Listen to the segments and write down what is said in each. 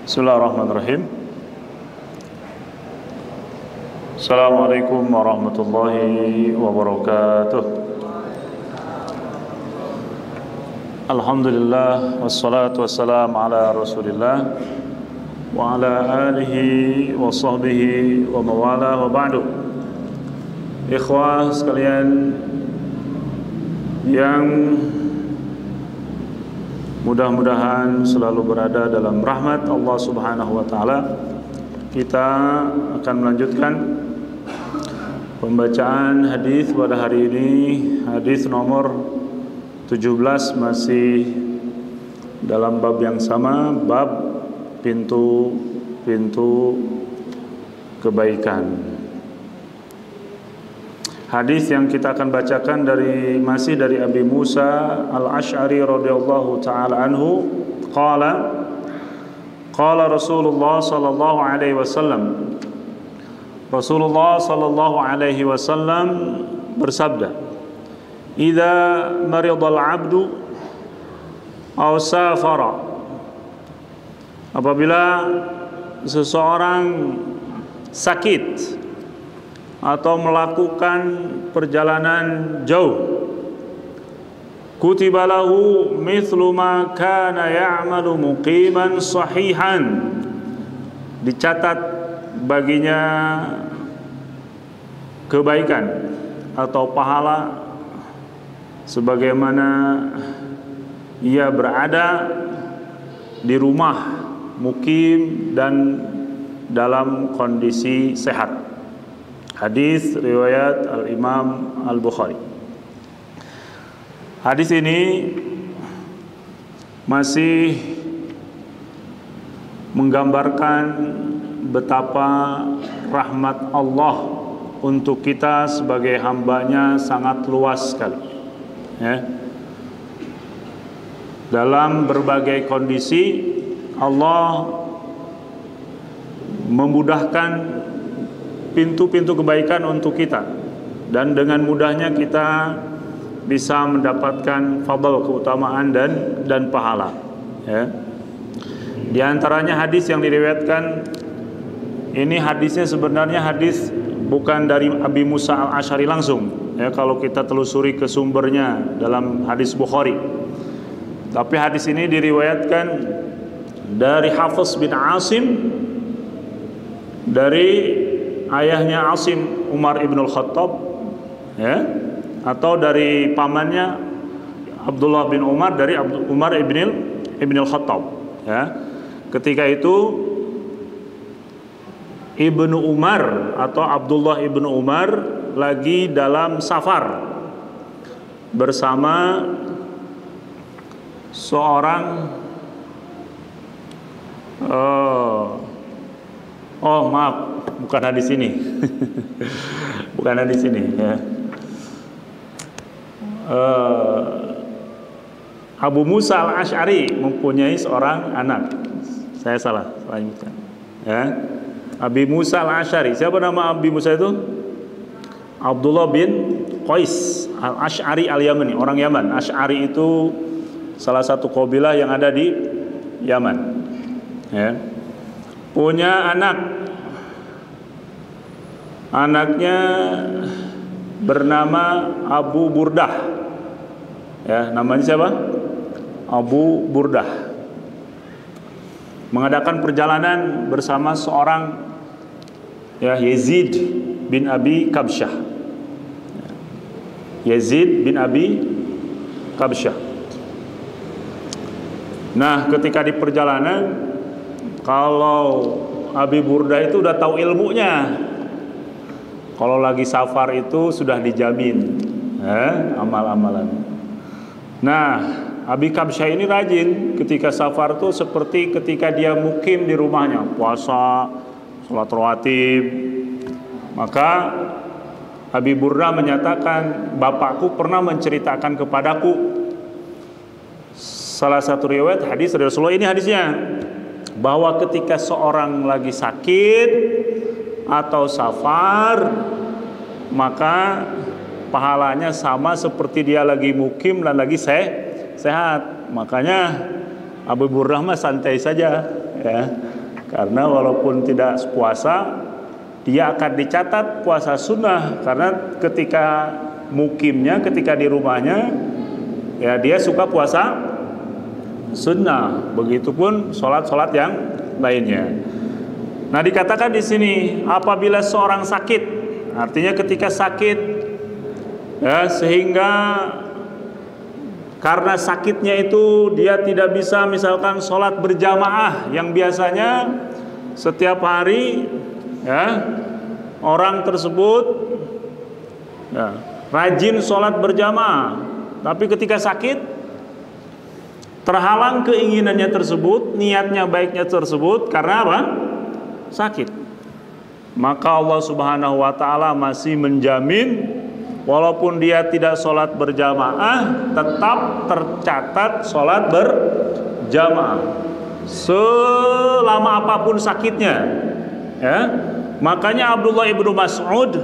Bismillahirrahmanirrahim. Assalamualaikum warahmatullahi wabarakatuh. Alhamdulillah wassalatu wassalamu ala Rasulillah wa ala alihi wa sahbihi wa mawala wa ba'du. Ikhwah sekalian yang mudah-mudahan selalu berada dalam rahmat Allah Subhanahu wa taala. Kita akan melanjutkan pembacaan hadis pada hari ini, hadis nomor 17, masih dalam bab yang sama, bab pintu-pintu kebaikan. Hadis yang kita akan bacakan masih dari Abi Musa Al-Asy'ari radhiyallahu taala anhu, qala Rasulullah sallallahu alaihi wasallam. Rasulullah sallallahu alaihi wasallam bersabda, "Idza maridal 'abdu aw safara." Apabila seseorang sakit atau melakukan perjalanan jauh, kutiba lahu mithlu ma kana ya'malu muqiman sahihan, dicatat baginya kebaikan atau pahala sebagaimana ia berada di rumah mukim dan dalam kondisi sehat. Hadis riwayat Al-Imam Al-Bukhari. Hadis ini masih menggambarkan betapa rahmat Allah untuk kita sebagai hambanya sangat luas sekali, ya. Dalam berbagai kondisi Allah memudahkan pintu-pintu kebaikan untuk kita, dan dengan mudahnya kita bisa mendapatkan fadl, keutamaan dan pahala, ya. Di antaranya hadis yang diriwayatkan ini, hadisnya sebenarnya hadis bukan dari Abi Musa Al-Asy'ari langsung, ya, kalau kita telusuri ke sumbernya dalam hadis Bukhari. Tapi hadis ini diriwayatkan dari Hafiz bin Asim, dari ayahnya Asim Umar ibn al-Khattab, ya, atau dari pamannya Abdullah bin Umar, dari Umar ibn al-Khattab, ya. Ketika itu Ibnu Umar atau Abdullah ibnu Umar lagi dalam safar bersama seorang maaf, bukan hadis ini. Bukan hadis ini, ya. Abu Musa Al-Asy'ari mempunyai seorang anak. Saya salah lanjutkan, ya. Abi Musa Al-Asy'ari. Siapa nama Abi Musa itu? Abdullah bin Qais Al-Asy'ari Al-Yamani, orang Yaman. Asy'ari itu salah satu kabilah yang ada di Yaman, ya. Punya anaknya bernama Abu Burdah, ya. Namanya siapa? Abu Burdah. Mengadakan perjalanan bersama seorang, ya, Yazid bin Abi Kabsyah. Yazid bin Abi Kabsyah. Nah, ketika di perjalanan, kalau Abi Burdah itu udah tahu ilmunya. Kalau lagi safar itu sudah dijamin, amal-amalan. Nah, Abi Kabsyah ini rajin ketika safar tuh, seperti ketika dia mukim di rumahnya, puasa, sholat rawatib. Maka Abi Burdah menyatakan, bapakku pernah menceritakan kepadaku, salah satu riwayat hadis dari Rasulullah, ini hadisnya, bahwa ketika seorang lagi sakit atau safar, maka pahalanya sama seperti dia lagi mukim dan lagi sehat. Makanya Abu Burdah mah santai saja, ya. Karena walaupun tidak puasa, dia akan dicatat puasa sunnah. Karena ketika mukimnya, ketika di rumahnya, ya dia suka puasa sunnah. Begitupun sholat-sholat yang lainnya. Nah, dikatakan di sini apabila seorang sakit, artinya ketika sakit, ya, sehingga karena sakitnya itu dia tidak bisa misalkan sholat berjamaah yang biasanya setiap hari, ya, orang tersebut, ya, rajin sholat berjamaah, tapi ketika sakit terhalang keinginannya tersebut, niatnya baiknya tersebut karena apa? Sakit. Maka Allah Subhanahu wa ta'ala masih menjamin walaupun dia tidak sholat berjamaah, tetap tercatat sholat berjamaah selama apapun sakitnya, ya. Makanya Abdullah ibnu Mas'ud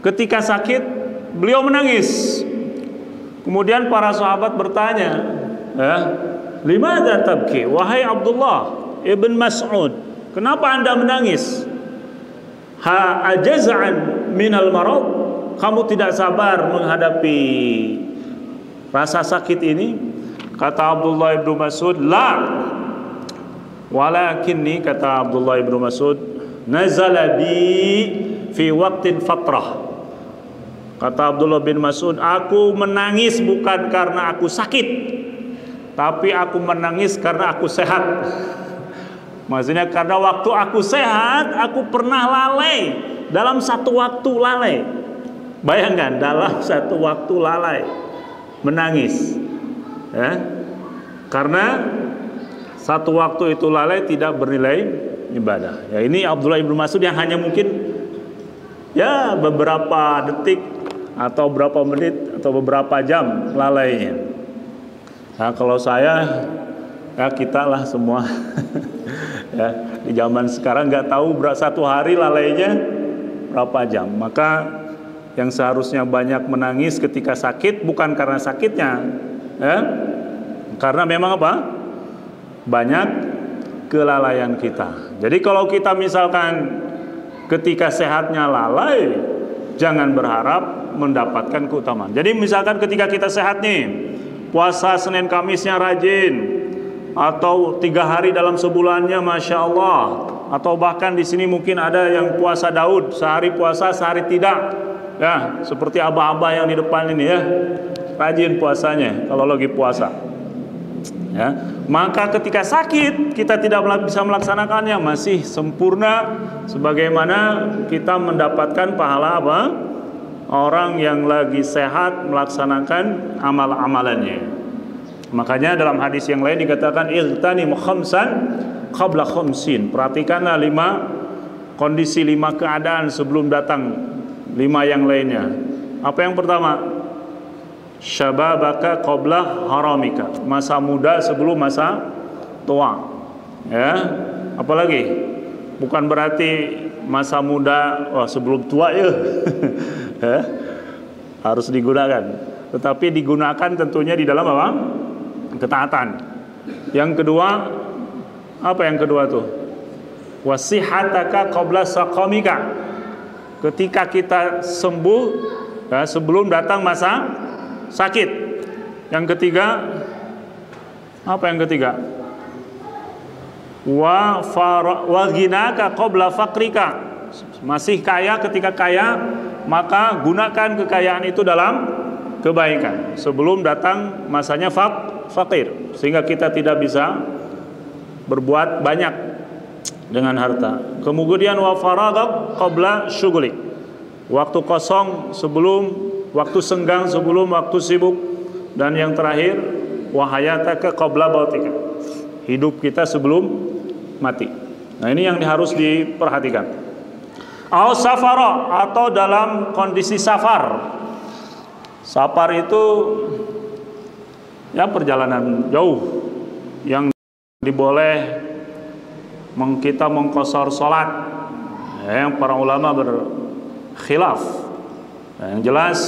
ketika sakit beliau menangis. Kemudian para sahabat bertanya, ya, limadza tabki, wahai Abdullah ibn Mas'ud, kenapa anda menangis? Ha ajaz'an minal marad, kamu tidak sabar menghadapi rasa sakit ini? Kata Abdullah ibnu Mas'ud, la, walakinni, kata Abdullah ibnu Mas'ud, nazala bi fi waqtin fatrah. Kata Abdullah bin Mas'ud, aku menangis bukan karena aku sakit, tapi aku menangis karena aku sehat. Maksudnya karena waktu aku sehat, aku pernah lalai. Dalam satu waktu lalai. Bayangkan, dalam satu waktu lalai menangis, ya. Karena satu waktu itu lalai tidak bernilai ibadah. Ya, ini Abdullah ibnu Mas'ud yang hanya mungkin ya beberapa detik atau berapa menit atau beberapa jam lalainya. Nah, kalau saya, ya kita lah semua ya, di zaman sekarang nggak tahu satu hari lalainya berapa jam. Maka yang seharusnya banyak menangis ketika sakit bukan karena sakitnya, ya, karena memang apa? Banyak kelalaian kita. Jadi kalau kita misalkan ketika sehatnya lalai, jangan berharap mendapatkan keutamaan. Jadi misalkan ketika kita sehat nih, puasa Senin Kamisnya rajin, atau 3 hari dalam sebulannya Masya Allah, atau bahkan di sini mungkin ada yang puasa Daud, sehari puasa sehari tidak, ya, seperti abah-abah yang di depan ini, ya, rajin puasanya kalau lagi puasa, ya. Maka ketika sakit kita tidak bisa melaksanakannya, masih sempurna sebagaimana kita mendapatkan pahala apa? Orang yang lagi sehat melaksanakan amal-amalannya. Makanya dalam hadis yang lain dikatakan igtanim khamsan qabla khamsin. Perhatikanlah 5 kondisi, 5 keadaan sebelum datang 5 yang lainnya. Apa yang pertama? Syababaka qabla haramika. Masa muda sebelum masa tua. Ya. Apalagi? Bukan berarti masa muda sebelum tua ya. Ya. Harus digunakan. Tetapi digunakan tentunya di dalam apa? Ketaatan. Yang kedua, apa yang kedua tuh? Wasihataka qabla saqamika. Ketika kita sembuh, ya, sebelum datang masa sakit. Yang ketiga, apa yang ketiga? Wa ghinaka qabla faqrika. Masih kaya, ketika kaya maka gunakan kekayaan itu dalam kebaikan sebelum datang masanya fakir, sehingga kita tidak bisa berbuat banyak dengan harta. Kemudian wa faragak qabla syughlik. Waktu kosong sebelum, waktu senggang sebelum waktu sibuk. Dan yang terakhir wa hayataka qabla mautika. Hidup kita sebelum mati. Nah, ini yang harus diperhatikan. Au safara, atau dalam kondisi safar. Safar itu ya perjalanan jauh yang diboleh kita mengqashar salat. Yang para ulama berkhilaf. Yang jelas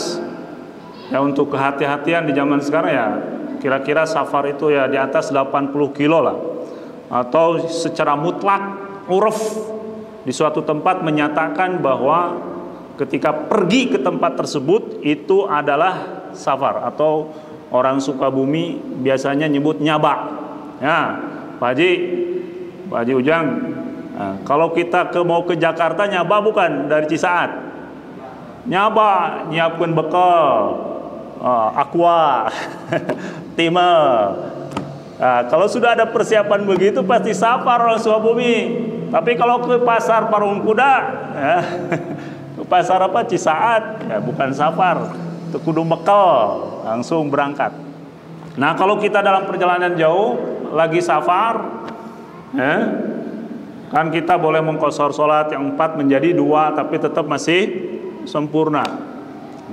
ya untuk kehati-hatian di zaman sekarang ya kira-kira safar itu ya di atas 80 kilo lah. atau secara mutlak uruf di suatu tempat menyatakan bahwa ketika pergi ke tempat tersebut itu adalah safar, atau orang Sukabumi biasanya nyebut nyaba. Ya, Pak Haji Ujang, nah, kalau kita mau ke Jakarta nyaba bukan dari Cisaat, nyaba nyiapkan bekal, aqua, timah. Nah, kalau sudah ada persiapan begitu pasti safar orang Sukabumi. Tapi kalau ke pasar Parung Kuda, ya, ke pasar apa Cisaat, ya bukan safar, itu kudu bekal, langsung berangkat. Nah, kalau kita dalam perjalanan jauh lagi safar, ya, kan kita boleh mengqashar sholat yang 4 menjadi 2, tapi tetap masih sempurna.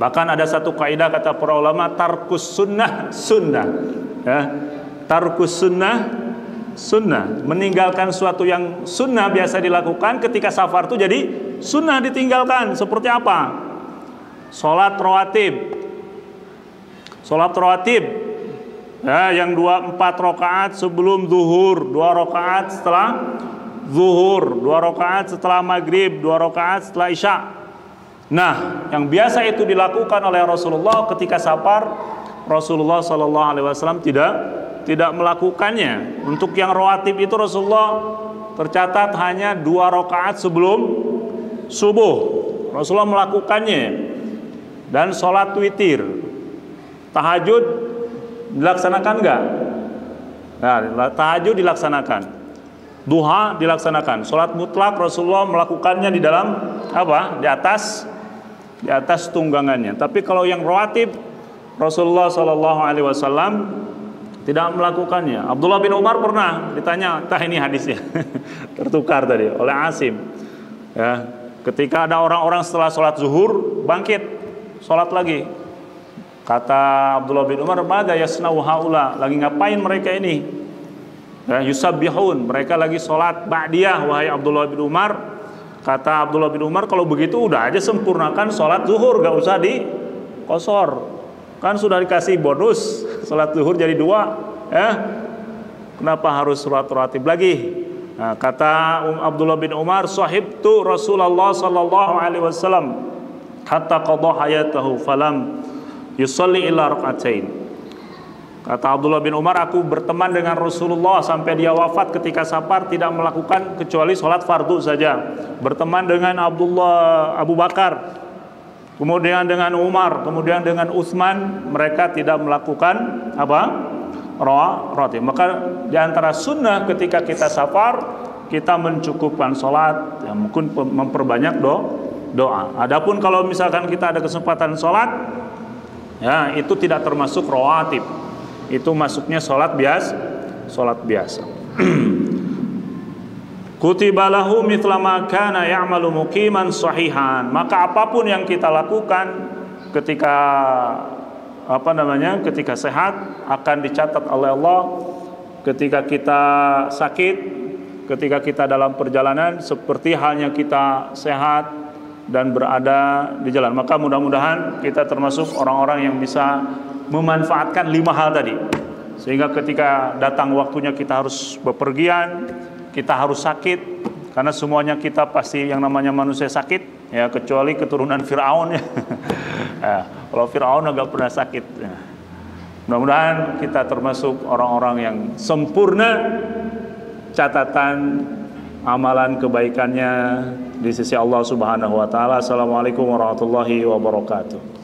Bahkan ada satu kaidah kata para ulama, tarkus sunnah sunnah, ya. Tarkus sunnah sunnah, meninggalkan suatu yang sunnah biasa dilakukan ketika safar itu jadi sunnah ditinggalkan. Seperti apa? Sholat rawatib, ya, yang 4 rakaat sebelum zuhur, 2 rakaat setelah zuhur, 2 rakaat setelah maghrib, 2 rakaat setelah isya. Nah, yang biasa itu dilakukan oleh Rasulullah ketika safar, Rasulullah SAW tidak melakukannya. Untuk yang rawatib itu Rasulullah tercatat hanya 2 rakaat sebelum subuh Rasulullah melakukannya, dan sholat witir. Tahajud dilaksanakan enggak? Nah, tahajud dilaksanakan, duha dilaksanakan. Sholat mutlak Rasulullah melakukannya di dalam apa? Di atas tunggangannya. Tapi kalau yang rawatib Rasulullah SAW tidak melakukannya. Abdullah bin Umar pernah ditanya, ini hadisnya tertukar tadi oleh Asim, ya, ketika ada orang-orang setelah sholat zuhur bangkit sholat lagi, kata Abdullah bin Umar, "Mada yasnau haula?" Lagi ngapain mereka ini? Ya, yusabbihun, mereka lagi sholat ba'diyah, wahai Abdullah bin Umar. Kata Abdullah bin Umar, kalau begitu udah aja sempurnakan sholat zuhur, gak usah dikosor. Kan sudah dikasih bonus sholat zuhur jadi 2, ya. Kenapa harus sholat rawatib lagi? Nah, kata Abdullah bin Umar, "Sahibtu Rasulullah sallallahu alaihi wasallam hatta qada hayatahu falam yusalli illa rak'atain." Kata Abdullah bin Umar, aku berteman dengan Rasulullah sampai dia wafat ketika safar tidak melakukan kecuali sholat fardu saja. Berteman dengan Abu Bakar, kemudian dengan Umar, kemudian dengan Utsman, mereka tidak melakukan apa? Rawatib. Maka di antara sunnah ketika kita safar, kita mencukupkan sholat, ya, mungkin memperbanyak doa. Adapun kalau misalkan kita ada kesempatan sholat, ya, itu tidak termasuk rawatib. Itu masuknya sholat biasa. Kutiba lahu mithla ma kana ya'malu muqiman sahihan. Maka apapun yang kita lakukan ketika ketika sehat akan dicatat oleh Allah. Ketika kita sakit, ketika kita dalam perjalanan, seperti halnya kita sehat dan berada di jalan. Maka mudah-mudahan kita termasuk orang-orang yang bisa memanfaatkan 5 hal tadi, sehingga ketika datang waktunya kita harus bepergian, kita harus sakit, karena semuanya kita pasti yang namanya manusia sakit, ya, kecuali keturunan Fir'aun, ya. Ya, kalau Fir'aun agak pernah sakit, ya. Mudah-mudahan kita termasuk orang-orang yang sempurna catatan amalan kebaikannya di sisi Allah Subhanahu wa taala. Assalamualaikum warahmatullahi wabarakatuh.